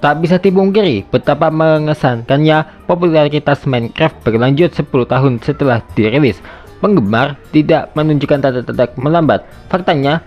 Tak bisa dipungkiri betapa mengesankannya popularitas Minecraft berlanjut 10 tahun setelah dirilis. Penggemar tidak menunjukkan tanda-tanda melambat. Faktanya,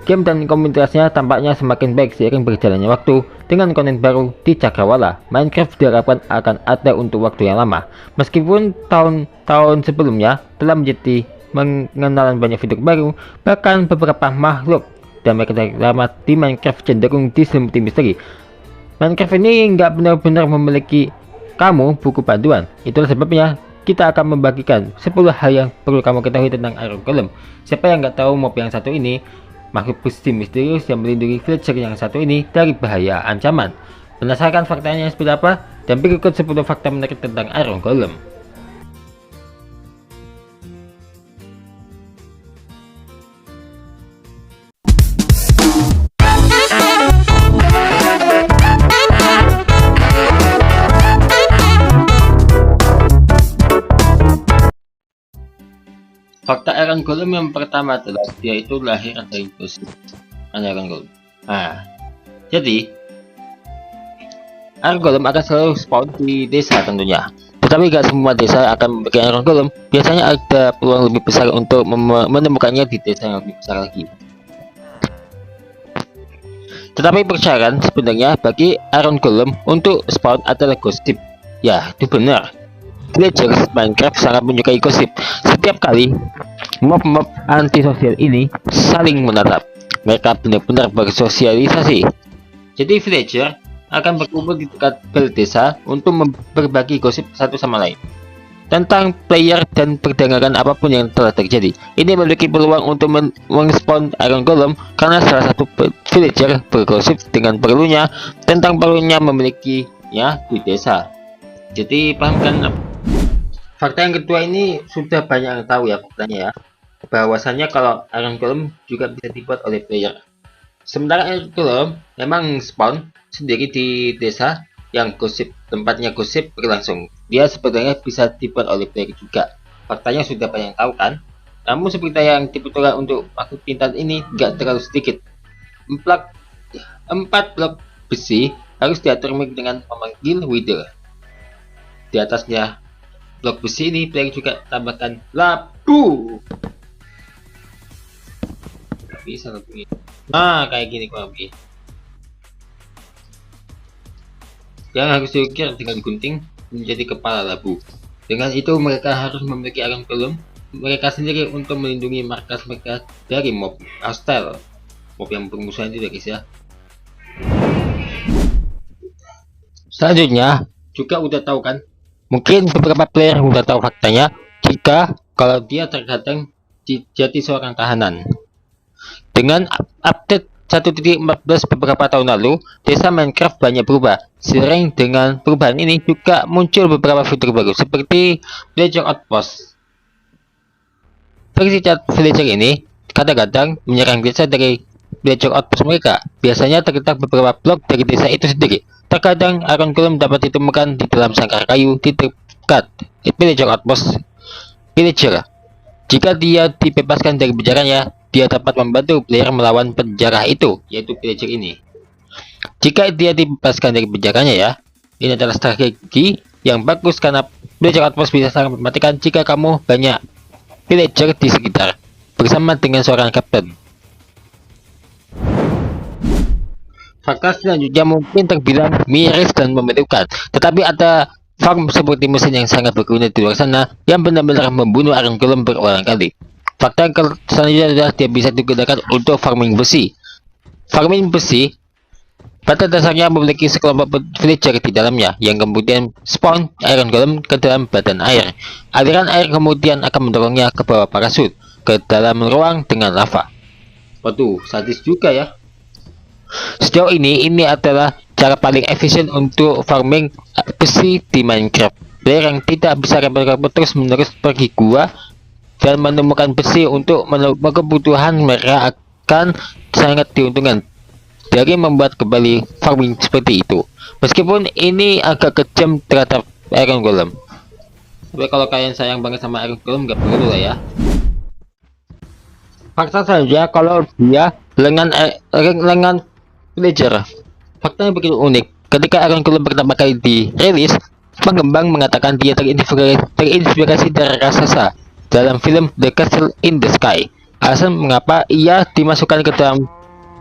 game dan komunitasnya tampaknya semakin baik seiring berjalannya waktu. Dengan konten baru di Cakrawala, Minecraft diharapkan akan ada untuk waktu yang lama. Meskipun tahun-tahun sebelumnya telah menjadi mengenalan banyak fitur baru, bahkan beberapa makhluk dan mekanik lama di Minecraft cenderung diselimuti misteri. Minecraft ini nggak benar-benar memiliki kamu buku panduan. Itulah sebabnya kita akan membagikan 10 hal yang perlu kamu ketahui tentang Iron Golem. Siapa yang nggak tahu mob yang satu ini, makhluk besi misterius yang melindungi villager yang satu ini dari bahaya ancaman. Penasaran faktanya seperti apa? Dan berikut 10 fakta menarik tentang Iron Golem. Fakta Iron Golem yang pertama adalah dia itu lahir dari gosip Iron Golem. Jadi Iron Golem akan selalu spawn di desa tentunya. Tetapi gak semua desa akan memiliki Iron Golem. Biasanya ada peluang lebih besar untuk menemukannya di desa yang lebih besar lagi. Tetapi persyarat sebenarnya bagi Iron Golem untuk spawn adalah gosip. Ya, itu benar. Villagers Minecraft sangat menyukai gosip. Setiap kali mob-mob antisosial ini saling menatap, mereka benar-benar bersosialisasi. Jadi villager akan berkumpul di dekat bel desa untuk berbagi gosip satu sama lain tentang player dan perdagangan apapun yang telah terjadi. Ini memiliki peluang untuk meng-spawn Iron Golem karena salah satu villager bergosip dengan perlunya tentang perlunya memilikinya di desa. Jadi paham kan? Fakta yang kedua ini sudah banyak yang tahu ya faktanya ya, bahwasannya kalau Iron Golem juga bisa dibuat oleh player. Sementara Iron Golem memang spawn sendiri di desa yang tempatnya gosip berlangsung. Dia sebenarnya bisa dibuat oleh player juga. Faktanya sudah banyak yang tahu kan? Namun seperti yang dibutuhkan untuk makhluk pintar ini nggak terlalu sedikit. 4 blok besi harus diatur dengan memanggil Wither. Di atasnya blok besi ini player juga tambahkan labu. Bisa lebih. Nah, kayak gini kurang lebih. Yang harus diukir dengan gunting menjadi kepala labu. Dengan itu mereka harus memiliki Iron Golem mereka sendiri untuk melindungi markas mereka dari mob hostile, mob yang bermusuhan itu guys ya. Selanjutnya juga udah tahu kan, mungkin beberapa player udah tahu faktanya jika kalau dia terkadang jadi seorang tahanan. Dengan update 1.14 beberapa tahun lalu, desa Minecraft banyak berubah. Seiring dengan perubahan ini juga muncul beberapa fitur baru seperti Villager Outpost. Versi chat villager ini kadang-kadang menyerang desa dari Villager Outpost mereka. Biasanya terletak beberapa blok dari desa itu sendiri. Terkadang Iron Golem dapat ditemukan di dalam sangkar kayu di dekat Villager Outpost villager. Jika dia dibebaskan dari penjaranya, dia dapat membantu player melawan penjara itu, yaitu villager ini. Jika dia dibebaskan dari penjaranya ya, ini adalah strategi yang bagus karena villager outpost bisa sangat mematikan jika kamu banyak villager di sekitar, bersama dengan seorang kapten. Fakta selanjutnya mungkin terbilang miris dan memilukan, tetapi ada farm seperti mesin yang sangat berguna di luar sana yang benar-benar membunuh Iron Golem berulang kali. Fakta selanjutnya adalah dia bisa digunakan untuk farming besi. Farming besi pada dasarnya memiliki sekelompok villager di dalamnya yang kemudian spawn Iron Golem ke dalam badan air. Aliran air kemudian akan mendorongnya ke bawah parasut ke dalam ruang dengan lava. Waduh, sadis juga ya. Sejauh ini adalah cara paling efisien untuk farming besi di Minecraft. Player yang tidak bisa repot-repot terus-menerus pergi gua dan menemukan besi untuk kebutuhan mereka akan sangat diuntungkan dari membuat kembali farming seperti itu. Meskipun ini agak kejam terhadap Iron Golem, tapi kalau kalian sayang banget sama Iron Golem nggak perlu lah ya. Fakta saja kalau dia lengan villager. Faktanya begitu unik. Ketika Iron Golem pertama kali dirilis, pengembang mengatakan dia terinspirasi dari raksasa dalam film The Castle in the Sky. Alasan mengapa ia dimasukkan ke dalam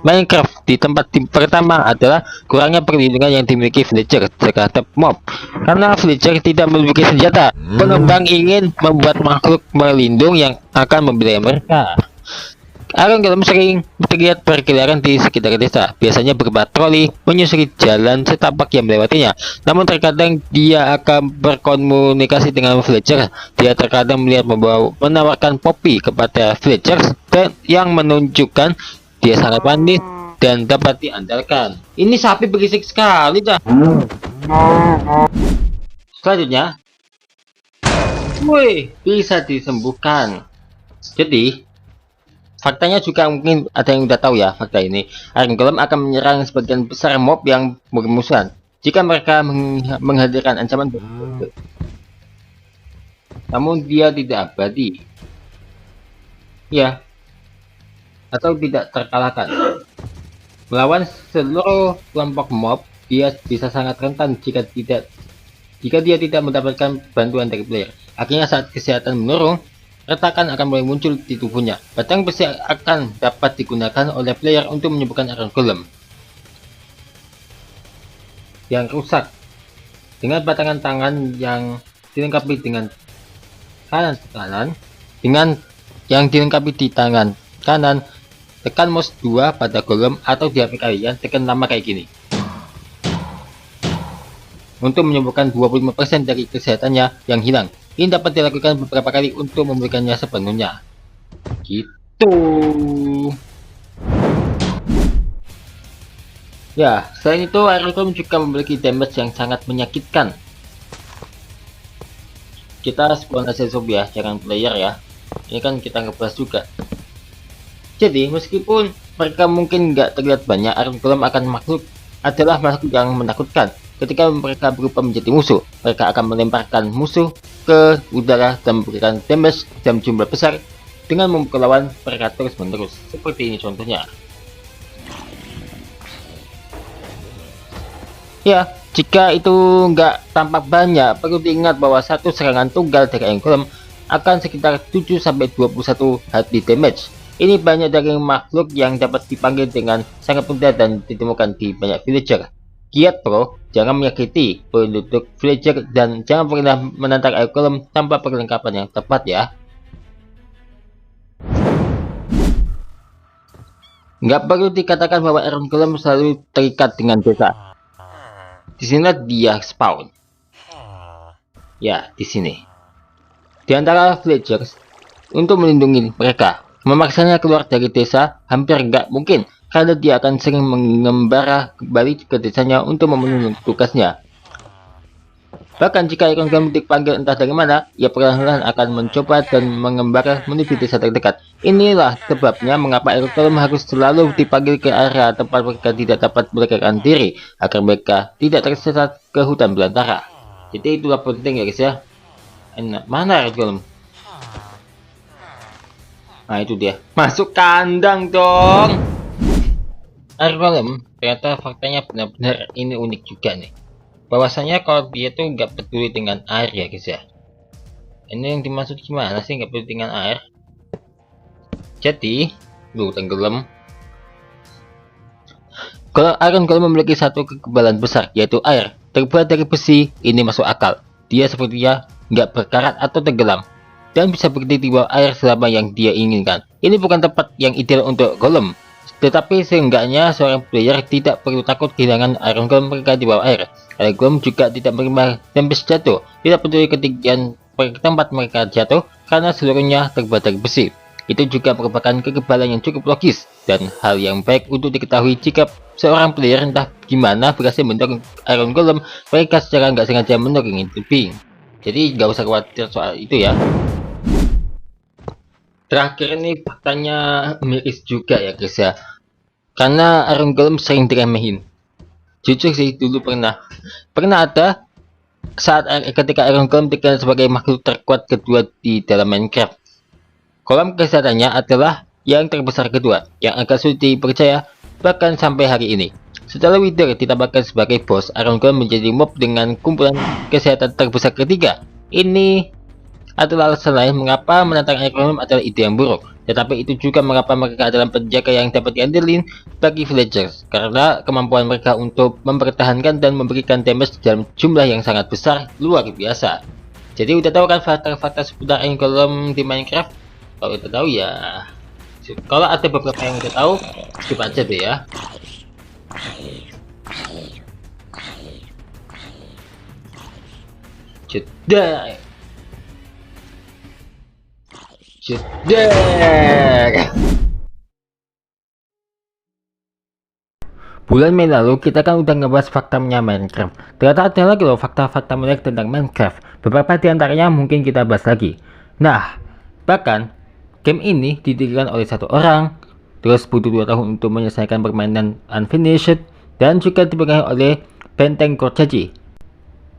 Minecraft di tempat pertama adalah kurangnya perlindungan yang dimiliki villager terhadap mob. Karena villager tidak memiliki senjata, pengembang ingin membuat makhluk melindung yang akan membela mereka. Iron Golem sering terlihat berkeliaran di sekitar desa, biasanya berpatroli menyusuri jalan setapak yang melewatinya. Namun terkadang dia akan berkomunikasi dengan villager. Dia terkadang melihat menawarkan popi kepada villagers dan yang menunjukkan dia sangat manis dan dapat diandalkan. Ini sapi berisik sekali dah. Selanjutnya, wih, bisa disembuhkan. Jadi faktanya juga mungkin ada yang udah tahu ya fakta ini. Iron Golem akan menyerang sebagian besar mob yang bermusuhan jika mereka menghadirkan ancaman berbeda. Namun dia tidak abadi. Ya, atau tidak terkalahkan. Melawan seluruh kelompok mob, dia bisa sangat rentan jika dia tidak mendapatkan bantuan dari player. Akhirnya saat kesehatan menurun, retakan akan mulai muncul di tubuhnya. Batang besi akan dapat digunakan oleh player untuk menyembuhkan Iron Golem yang rusak. Dengan batangan tangan yang dilengkapi dengan yang dilengkapi di tangan kanan, tekan mouse 2 pada golem atau di HP kalian, tekan lama kayak gini untuk menyembuhkan 25% dari kesehatannya yang hilang. Ini dapat dilakukan beberapa kali untuk memulihkannya sepenuhnya. Gitu. Ya, selain itu Iron Golem juga memiliki damage yang sangat menyakitkan. Kita spawn aja zombie ya, jangan player ya. Ini kan kita ngebahas juga. Jadi meskipun mereka mungkin nggak terlihat banyak, Iron Golem adalah makhluk yang menakutkan. Ketika mereka berubah menjadi musuh, mereka akan melemparkan musuh ke udara dan memberikan damage dalam jumlah besar dengan memukul lawan mereka terus menerus. Seperti ini contohnya. Ya, jika itu nggak tampak banyak, perlu diingat bahwa satu serangan tunggal dari Iron Golem akan sekitar 7-21 HD damage. Ini banyak dari makhluk yang dapat dipanggil dengan sangat mudah dan ditemukan di banyak villager. Giat bro, jangan menyakiti penduduk villager dan jangan pernah menantang Iron Golem tanpa perlengkapan yang tepat ya. Nggak perlu dikatakan bahwa Iron Golem selalu terikat dengan desa. Di sini dia spawn. Ya, di sini. Di antara villagers untuk melindungi mereka, memaksanya keluar dari desa hampir nggak mungkin. Karena dia akan sering mengembara kembali ke desanya untuk memenuhi tugasnya. Bahkan jika Iron Golem dipanggil entah dari mana, ia perlahan-lahan akan mencoba dan mengembara menuju desa terdekat. Inilah sebabnya mengapa Iron Golem harus selalu dipanggil ke area tempat mereka tidak dapat melarikan diri, agar mereka tidak tersesat ke hutan belantara. Jadi itulah penting ya guys ya. Enak, mana Iron Golem? Nah itu dia, masuk kandang dong. Iron Golem ternyata faktanya benar-benar ini unik juga nih. Bahwasanya kalau dia tuh nggak peduli dengan air ya guys ya. Ini yang dimaksud gimana sih nggak peduli dengan air? Jadi, tenggelam. Kalau Iron Golem memiliki satu kekebalan besar yaitu air, terbuat dari besi, ini masuk akal. Dia sepertinya nggak berkarat atau tenggelam dan bisa berdiri di bawah air selama yang dia inginkan. Ini bukan tempat yang ideal untuk Golem. Tetapi seenggaknya seorang player tidak perlu takut kehilangan Iron Golem mereka di bawah air. Iron Golem juga tidak menerima damage jatuh, tidak peduli ketinggian tempat mereka jatuh karena seluruhnya terbuat dari besi. Itu juga merupakan kekebalan yang cukup logis dan hal yang baik untuk diketahui jika seorang player entah gimana berhasil mendorong Iron Golem mereka secara nggak sengaja mendorong tubing. Jadi nggak usah khawatir soal itu ya. Terakhir ini faktanya miris juga ya guys ya, karena Iron Golem sering diremehin. Jujur sih dulu pernah ada saat ketika Iron Golem dikenal sebagai makhluk terkuat kedua di dalam Minecraft. Kolam kesehatannya adalah yang terbesar kedua, yang agak sulit dipercaya bahkan sampai hari ini. Setelah Wither ditambahkan sebagai bos, Iron Golem menjadi mob dengan kumpulan kesehatan terbesar ketiga. Ini adalah alasan lain mengapa menantang Iron Golem adalah ide yang buruk. Tetapi itu juga mengapa mereka adalah penjaga yang dapat diandelin bagi villagers, karena kemampuan mereka untuk mempertahankan dan memberikan damage dalam jumlah yang sangat besar luar biasa. Jadi udah tahu kan fakta-fakta seputar Iron Golem di Minecraft? Kalau udah tahu ya, kalau ada beberapa yang udah tahu, skip aja deh ya. Jedar. Bulan Mei lalu kita kan udah ngebahas faktanya Minecraft. Ternyata ada lagi loh fakta-fakta menarik tentang Minecraft. Beberapa di antaranya mungkin kita bahas lagi. Nah, bahkan game ini didirikan oleh satu orang, terus butuh 2 tahun untuk menyelesaikan permainan unfinished, dan juga dipegang oleh Benteng Kurcaci.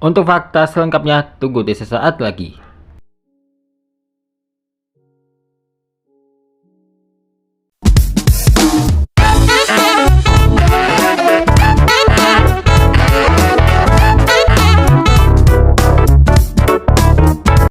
Untuk fakta selengkapnya tunggu di sesaat lagi.